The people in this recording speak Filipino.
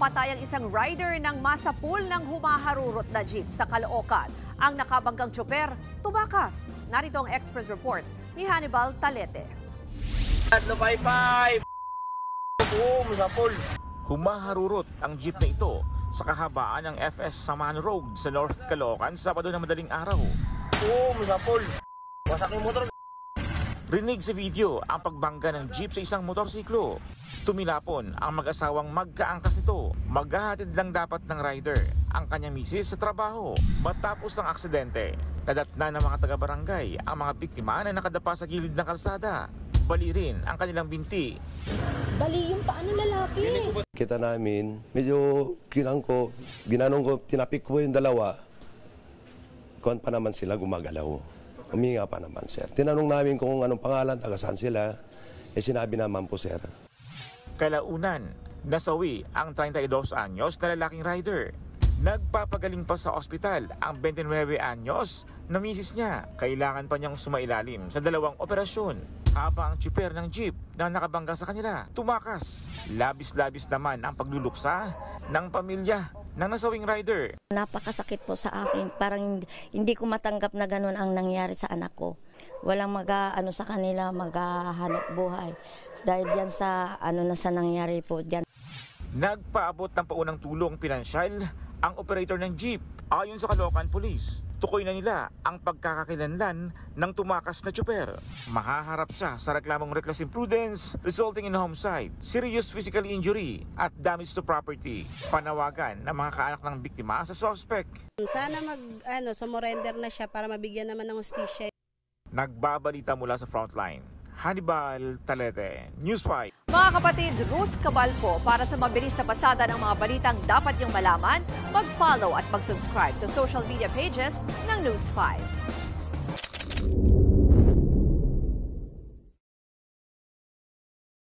Napatay ang isang rider ng masapul ng humaharurot na jeep sa Caloocan. Ang nakabanggang tsoper, tumakas. Narito ang Express Report ni Hannibal Talete. Humaharurot ang jeep na ito sa kahabaan ng FS Saman Road sa North Caloocan Sabado na madaling araw. Rinig sa video ang pagbangga ng jeep sa isang motorsiklo. Tumilapon ang mag-asawang magkaangkas nito. Maghahatid lang dapat ng rider ang kanyang misis sa trabaho. Matapos ng aksidente, nadatna ng mga taga-barangay ang mga biktima na nakadapa sa gilid ng kalsada. Bali rin ang kanilang binti. Bali yung paano lalaki? Kita namin, medyo ginanong ko, tinapik ko yung dalawa. Kuwan pa naman sila gumagalaw. Huminga pa naman, sir. Tinanong namin kung anong pangalan, taga saan sila. Sinabi naman po, sir. Kalaunan, nasawi ang 32 anyos na lalaking rider. Nagpapagaling pa sa ospital ang 29 anyos na misis niya. Kailangan pa niyang sumailalim sa dalawang operasyon. Habang ang tsuper ng jeep na nakabangga sa kanila tumakas. Labis-labis naman ang pagluluksa ng pamilya ng nasawing rider. Napakasakit po sa akin. Parang hindi ko matanggap na ganun ang nangyari sa anak ko. Walang sa kanila, maghahanap buhay. Dahil diyan sa sa nangyari po diyan. Nagpaabot ng paunang tulong pinansyal ang operator ng jeep. Ayon sa Caloocan Police, tukoy na nila ang pagkakakilanlan ng tumakas na tsuper. Mahaharap siya sa reklamong reckless imprudence resulting in homicide, serious physical injury at damage to property. Panawagan ng mga kaanak ng biktima sa suspect. Sana sumurrender na siya para mabigyan naman ng hustisya. Nagbabalita mula sa frontline. Hannibal Talete, News 5. Mga kapatid, Ruth Cabalco, para sa mabilis na pasada ng mga balitang dapat niyong malaman, mag-follow at mag-subscribe sa social media pages ng News 5.